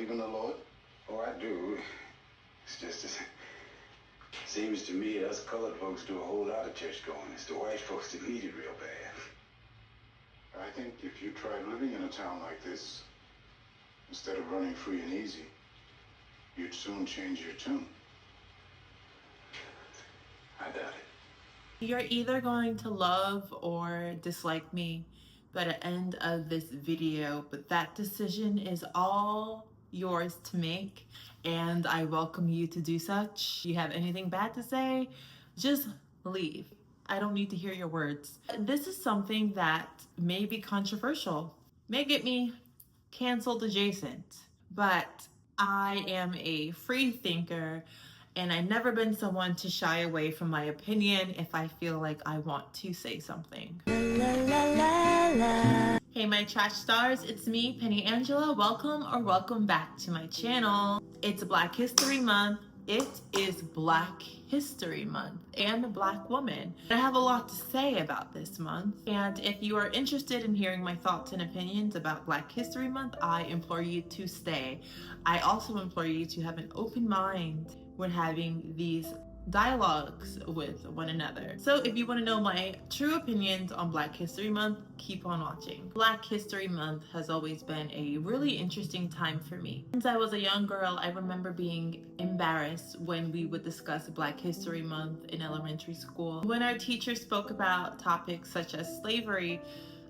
believe in the Lord? Oh, I do. It's just, seems to me us colored folks do a whole lot of church going. It's the white folks that need it real bad. I think if you tried living in a town like this, instead of running free and easy, you'd soon change your tune. I doubt it. You're either going to love or dislike me by the end of this video, but that decision is all yours to make, and I welcome you to do such. If you have anything bad to say, just leave. I don't need to hear your words. This is something that may be controversial, may get me canceled adjacent, but I am a free thinker and I've never been someone to shy away from my opinion if I feel like I want to say something. Hey my trash stars, it's me, Penny Angela. Welcome back to my channel. It's Black History Month. It is Black History Month and Black woman. I have a lot to say about this month, and if you are interested in hearing my thoughts and opinions about Black History Month, I implore you to stay. I also implore you to have an open mind when having these dialogues with one another. So if you want to know my true opinions on Black History Month, keep on watching. Black History Month has always been a really interesting time for me. Since I was a young girl, I remember being embarrassed when we would discuss Black History Month in elementary school. When our teachers spoke about topics such as slavery,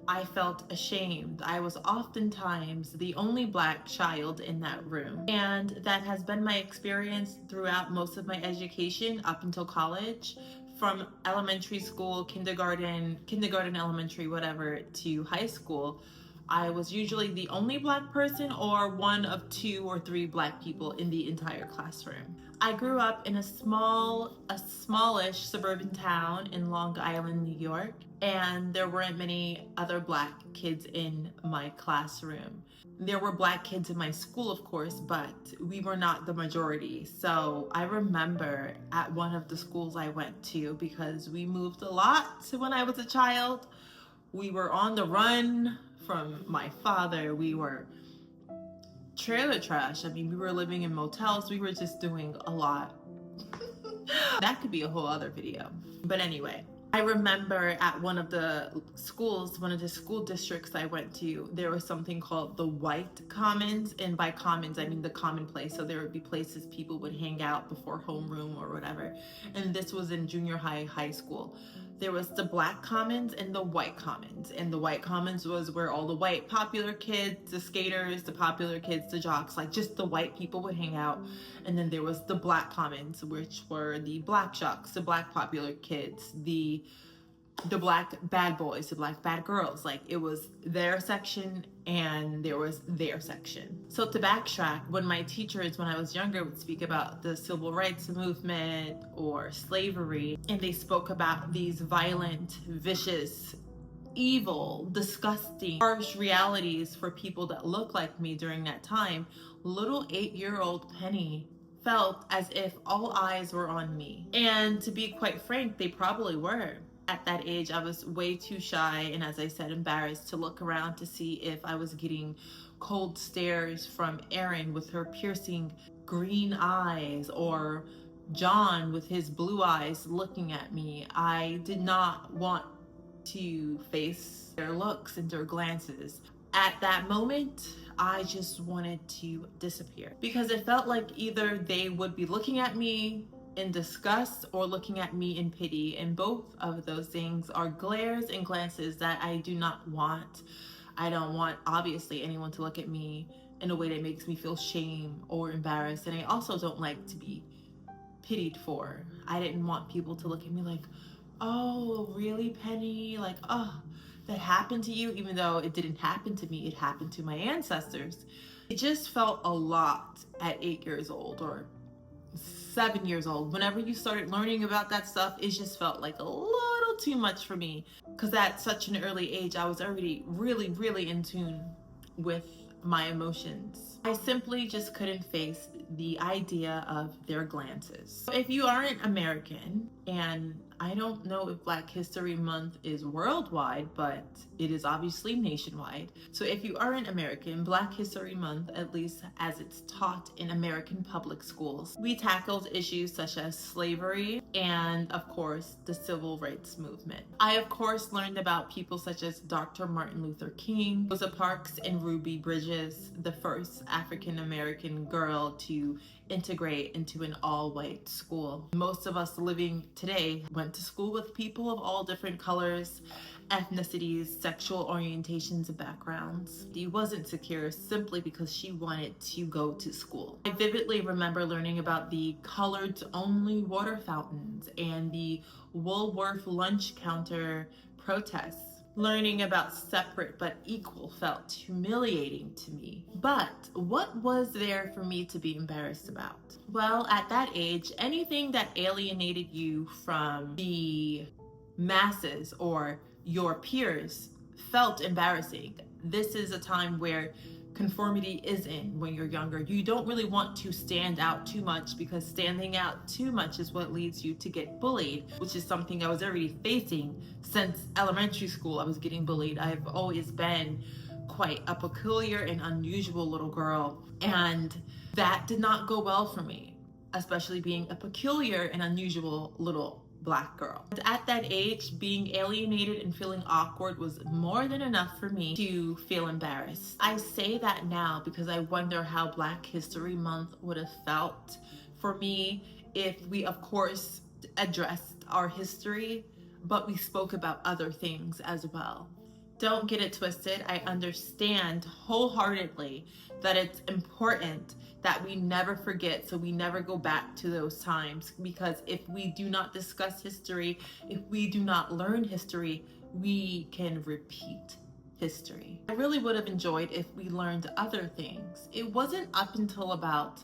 I felt ashamed. I was oftentimes the only Black child in that room. And that has been my experience throughout most of my education up until college. From elementary school, kindergarten, elementary, whatever, to high school, I was usually the only Black person or one of 2 or 3 Black people in the entire classroom. I grew up in a smallish suburban town in Long Island, New York, and there weren't many other Black kids in my classroom. There were Black kids in my school, of course, but we were not the majority. So I remember at one of the schools I went to, because we moved a lot when I was a child, we were on the run from my father. We were trailer trash. I mean, we were living in motels. We were just doing a lot. That could be a whole other video. But anyway, I remember at one of the schools, one of the school districts I went to, there was something called the White Commons. And by commons, I mean the common place. So there would be places people would hang out before homeroom or whatever. And this was in junior high school. There was the Black Commons and the White Commons. And the White Commons was where all the white popular kids, the skaters, the popular kids, the jocks, like just the white people would hang out. And then there was the Black Commons, which were the Black jocks, the Black popular kids, the Black bad boys, the Black bad girls. Like it was their section and there was their section. So to backtrack, when my teachers, when I was younger, would speak about the civil rights movement or slavery, and they spoke about these violent, vicious, evil, disgusting, harsh realities for people that look like me during that time, little 8-year-old Penny felt as if all eyes were on me. And to be quite frank, they probably were. At that age, I was way too shy and, as I said, embarrassed to look around to see if I was getting cold stares from Erin with her piercing green eyes or John with his blue eyes looking at me. I did not want to face their looks and their glances. At that moment, I just wanted to disappear because it felt like either they would be looking at me in disgust or looking at me in pity, and both of those things are glares and glances that I do not want. I don't want, obviously, anyone to look at me in a way that makes me feel shame or embarrassed, and I also don't like to be pitied for. I didn't want people to look at me like, oh, really, Penny? Like, oh, that happened to you? Even though it didn't happen to me, it happened to my ancestors. It just felt a lot at 8 years old or 7 years old. Whenever you started learning about that stuff, it just felt like a little too much for me, because at such an early age I was already really in tune with my emotions. I simply just couldn't face the idea of their glances. So if you aren't American, and I don't know if Black History Month is worldwide, but it is obviously nationwide. So if you aren't American, Black History Month, at least as it's taught in American public schools, we tackled issues such as slavery and, of course, the civil rights movement. I, of course, learned about people such as Dr. Martin Luther King, Rosa Parks, and Ruby Bridges, the first African American girl to integrate into an all-white school. Most of us living today went to school with people of all different colors, ethnicities, sexual orientations, and backgrounds. She wasn't secure simply because she wanted to go to school. I vividly remember learning about the colored-only water fountains and the Woolworth lunch counter protests. Learning about separate but equal felt humiliating to me. But what was there for me to be embarrassed about? Well, at that age, anything that alienated you from the masses or your peers felt embarrassing. This is a time where conformity is in when you're younger. You don't really want to stand out too much, because standing out too much is what leads you to get bullied, which is something I was already facing since elementary school. I was getting bullied. I've always been quite a peculiar and unusual little girl, and that did not go well for me, especially being a peculiar and unusual little Black girl. At that age, being alienated and feeling awkward was more than enough for me to feel embarrassed. I say that now because I wonder how Black History Month would have felt for me if we, of course, addressed our history, but we spoke about other things as well. Don't get it twisted. I understand wholeheartedly that it's important that we never forget, so we never go back to those times, because if we do not discuss history, if we do not learn history, we can repeat history. I really would have enjoyed if we learned other things. It wasn't up until about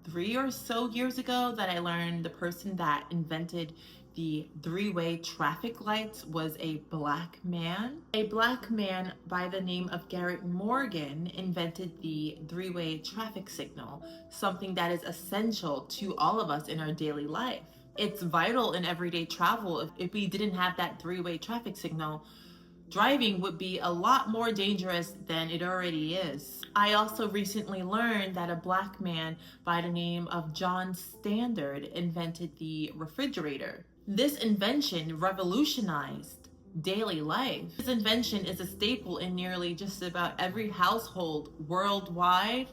3 or so years ago that I learned the person that invented the three-way traffic lights was a Black man. A Black man by the name of Garrett Morgan invented the three-way traffic signal, something that is essential to all of us in our daily life. It's vital in everyday travel. If we didn't have that three-way traffic signal, driving would be a lot more dangerous than it already is. I also recently learned that a Black man by the name of John Standard invented the refrigerator. This invention revolutionized daily life. This invention is a staple in nearly just about every household worldwide.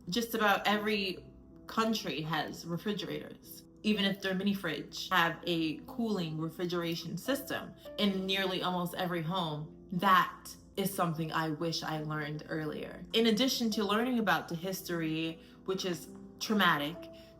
Just about every country has refrigerators. Even if they're mini fridge, have a cooling refrigeration system in nearly almost every home. That is something I wish I learned earlier. In addition to learning about the history, which is traumatic,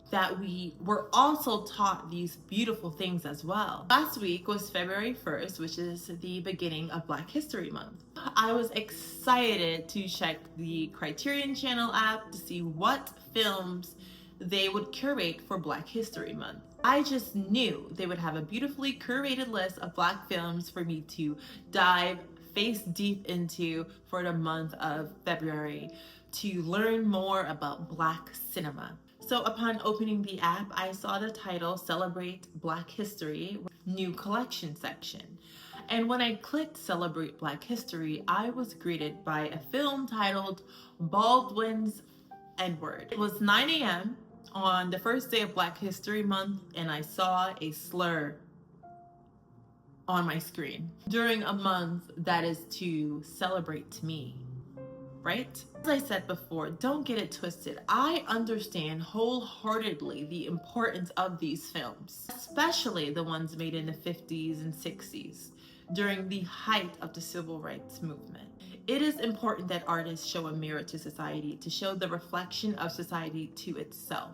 that we were also taught these beautiful things as well. Last week was February 1st, which is the beginning of Black History Month. I was excited to check the Criterion Channel app to see what films they would curate for Black History Month. I just knew they would have a beautifully curated list of Black films for me to dive face deep into for the month of February to learn more about Black cinema. So upon opening the app, I saw the title Celebrate Black History, New Collection section. And when I clicked Celebrate Black History, I was greeted by a film titled Baldwin's Edward. It was 9 a.m. on the first day of Black History Month, and I saw a slur on my screen during a month that is to celebrate me. Right? As I said before, don't get it twisted. I understand wholeheartedly the importance of these films, especially the ones made in the 50s and 60s during the height of the civil rights movement. It is important that artists show a mirror to society, to show the reflection of society to itself.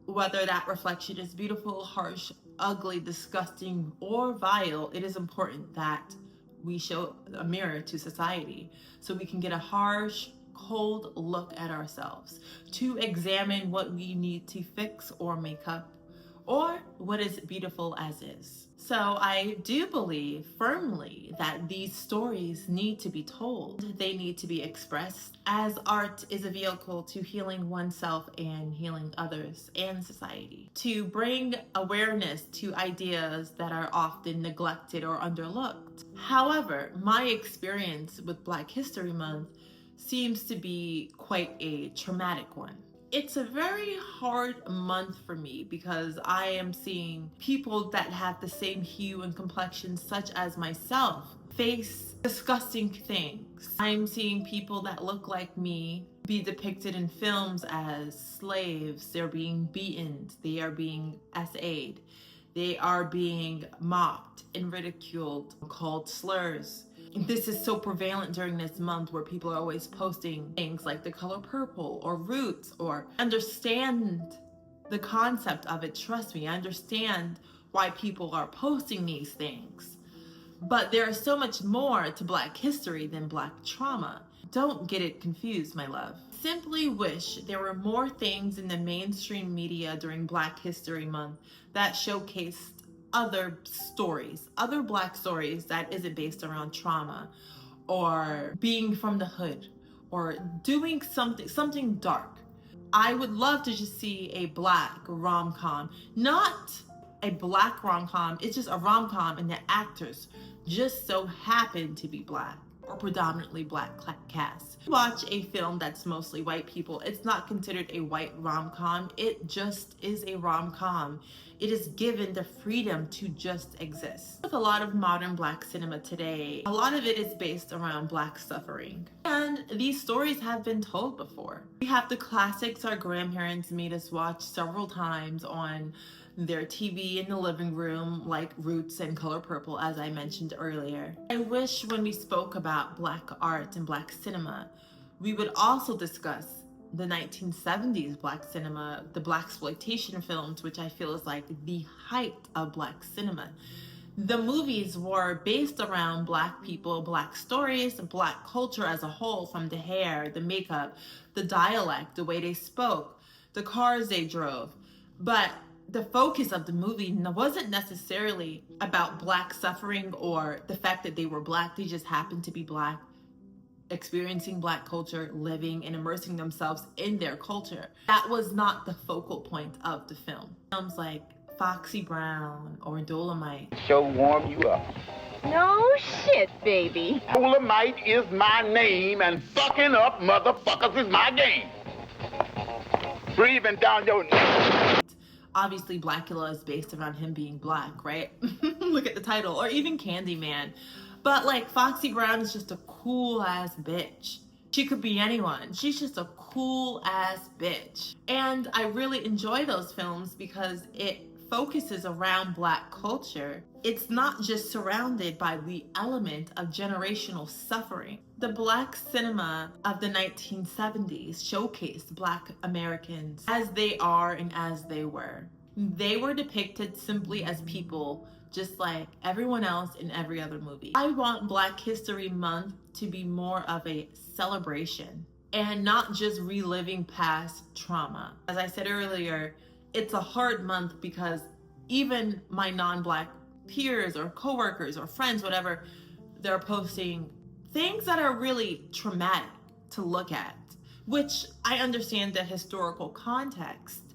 Whether that reflection is beautiful, harsh, ugly, disgusting, or vile, it is important that we show a mirror to society so we can get a harsh, cold look at ourselves, to examine what we need to fix or make up, or what is beautiful as is. So I do believe firmly that these stories need to be told. They need to be expressed, as art is a vehicle to healing oneself and healing others and society. To bring awareness to ideas that are often neglected or underlooked. However, my experience with Black History Month seems to be quite a traumatic one. It's a very hard month for me because I am seeing people that have the same hue and complexion such as myself face disgusting things. I'm seeing people that look like me be depicted in films as slaves. They're being beaten, they are being SA'd, they are being mocked and ridiculed, called slurs. This is so prevalent during this month where people are always posting things like the color purple or roots, or understand the concept of it. Trust me, I understand why people are posting these things. But there is so much more to Black history than Black trauma. Don't get it confused, my love. Simply wish there were more things in the mainstream media during Black History Month that showcased other stories, other Black stories that isn't based around trauma or being from the hood or doing something dark. I would love to just see a Black rom-com, not a Black rom-com, it's just a rom-com and the actors just so happen to be Black or predominantly Black cast. Watch a film that's mostly white people, it's not considered a white rom-com, it just is a rom-com. It is given the freedom to just exist. With a lot of modern Black cinema today, a lot of it is based around Black suffering. And these stories have been told before. We have the classics our grandparents made us watch several times on their TV in the living room, like Roots and Color Purple, as I mentioned earlier. I wish when we spoke about Black art and Black cinema, we would also discuss the 1970s Black cinema, the Blaxploitation films, which I feel is like the height of Black cinema. The movies were based around Black people, Black stories, Black culture as a whole, from the hair, the makeup, the dialect, the way they spoke, the cars they drove. But the focus of the movie wasn't necessarily about Black suffering or the fact that they were Black. They just happened to be Black, experiencing Black culture, living and immersing themselves in their culture. That was not the focal point of the film. Films like Foxy Brown or Dolomite. Show warm you up. No shit, baby. Dolomite is my name, and fucking up motherfuckers is my game. Breathing down your neck. Obviously, Blackula is based around him being Black, right? Look at the title. Or even Candyman. But like Foxy Brown is just a cool ass bitch. She could be anyone. She's just a cool ass bitch. And I really enjoy those films because it focuses around Black culture. It's not just surrounded by the element of generational suffering. The Black cinema of the 1970s showcased Black Americans as they are and as they were. They were depicted simply as people, just like everyone else in every other movie. I want Black History Month to be more of a celebration and not just reliving past trauma. As I said earlier, it's a hard month because even my non-Black peers or coworkers or friends, whatever, they're posting things that are really traumatic to look at, which I understand the historical context,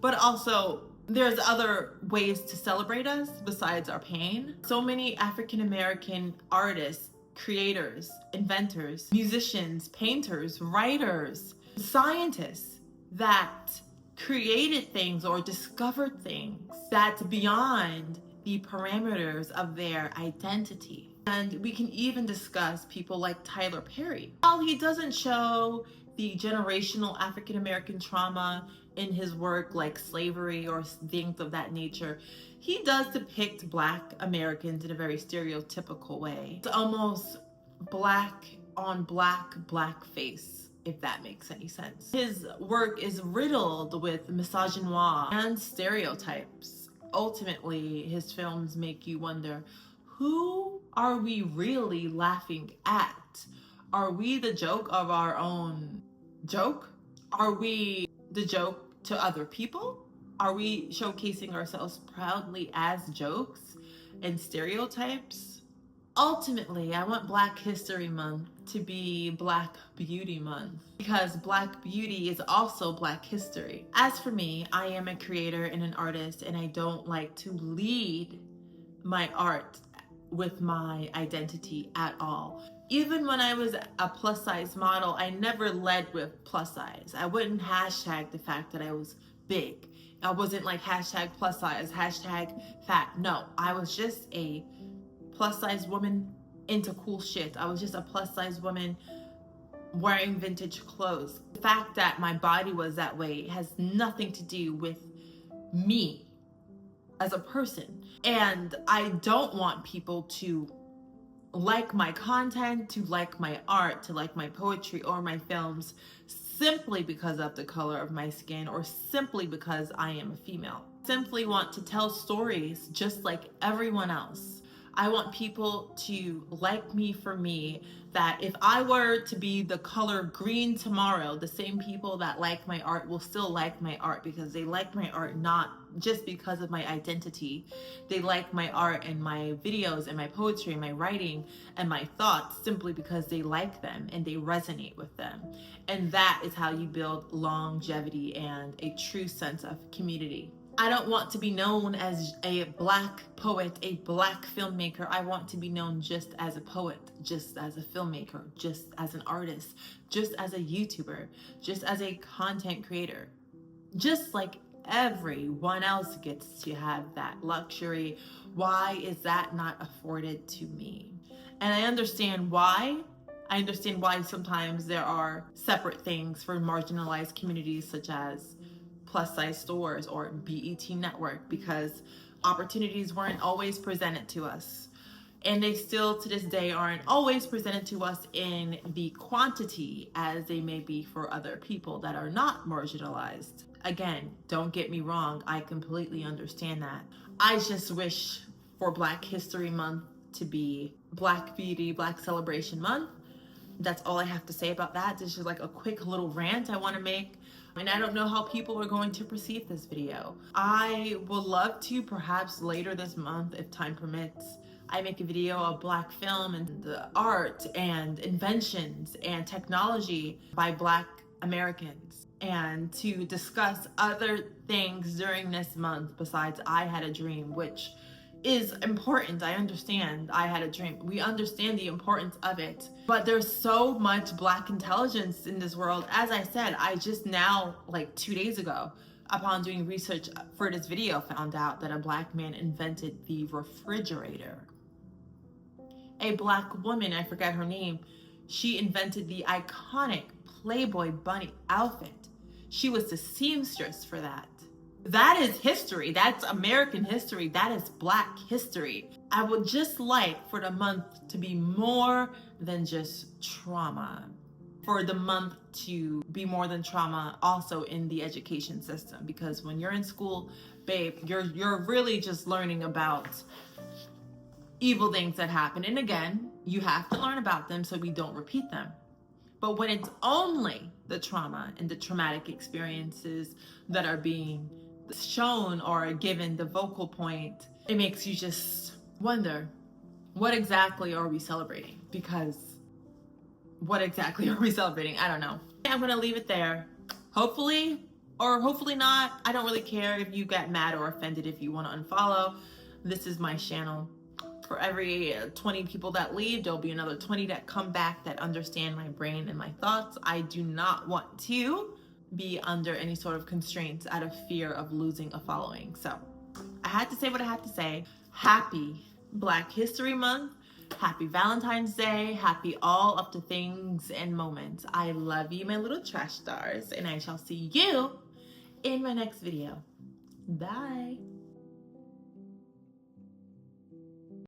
but also there's other ways to celebrate us besides our pain. So many African American artists, creators, inventors, musicians, painters, writers, scientists that created things or discovered things that's beyond the parameters of their identity. And we can even discuss people like Tyler Perry. While he doesn't show the generational African American trauma in his work like slavery or things of that nature, he does depict Black Americans in a very stereotypical way. It's almost Black on Black face, if that makes any sense. His work is riddled with misogynoir and stereotypes. Ultimately, his films make you wonder, who are we really laughing at? Are we the joke of our own joke? Are we the joke to other people? Are we showcasing ourselves proudly as jokes? and stereotypes. Ultimately, I want Black History Month to be Black Beauty Month, because Black beauty is also Black history. As for me, I am a creator and an artist, and I don't like to lead my art with my identity at all. Even when I was a plus size model, I never led with plus size. I wouldn't hashtag the fact that I was big. I wasn't like hashtag plus size, hashtag fat. No, I was just a plus size woman into cool shit. I was just a plus size woman wearing vintage clothes. The fact that my body was that way has nothing to do with me as a person. And I don't want people to like my content, to like my art, to like my poetry or my films simply because of the color of my skin or simply because I am a female. Simply want to tell stories just like everyone else. I want people to like me for me, that if I were to be the color green tomorrow, the same people that like my art will still like my art because they like my art not just because of my identity. They like my art and my videos and my poetry and my writing and my thoughts simply because they like them and they resonate with them. And that is how you build longevity and a true sense of community. I don't want to be known as a Black poet, a Black filmmaker. I want to be known just as a poet, just as a filmmaker, just as an artist, just as a YouTuber, just as a content creator. Just like everyone else gets to have that luxury. Why is that not afforded to me? And I understand why. I understand why sometimes there are separate things for marginalized communities such as plus size stores or BET Network, because opportunities weren't always presented to us. And they still to this day aren't always presented to us in the quantity as they may be for other people that are not marginalized. Again, don't get me wrong, I completely understand that. I just wish for Black History Month to be Black Beauty, Black Celebration Month. That's all I have to say about that. This is like a quick little rant I want to make. And I don't know how people are going to perceive this video. I would love to perhaps later this month, if time permits, I make a video of Black film and the art and inventions and technology by Black Americans, and to discuss other things during this month besides I Had a Dream, which is important. I understand I had a dream. We understand the importance of it, but there's so much Black intelligence in this world. As I said, I just now, like 2 days ago, upon doing research for this video, found out that a Black man invented the refrigerator. A Black woman, I forget her name, she invented the iconic Playboy bunny outfit. She was the seamstress for that. That is history. That's American history. That is Black history. I would just like for the month to be more than just trauma. For the month to be more than trauma also in the education system. Because when you're in school, babe, you're really just learning about evil things that happen. And again, you have to learn about them so we don't repeat them. But when it's only the trauma and the traumatic experiences that are being shown or given the vocal point, it makes you just wonder, what exactly are we celebrating? Because what exactly are we celebrating? I don't know. I'm gonna leave it there. Hopefully, or hopefully not. I don't really care if you get mad or offended. If you want to unfollow, this is my channel. For every 20 people that leave, there'll be another 20 that come back that understand my brain and my thoughts. I do not want to be under any sort of constraints out of fear of losing a following. So I had to say what I had to say. Happy Black History Month. Happy Valentine's Day. Happy all of the things and moments. I love you, my little trash stars, and I shall see you in my next video. Bye.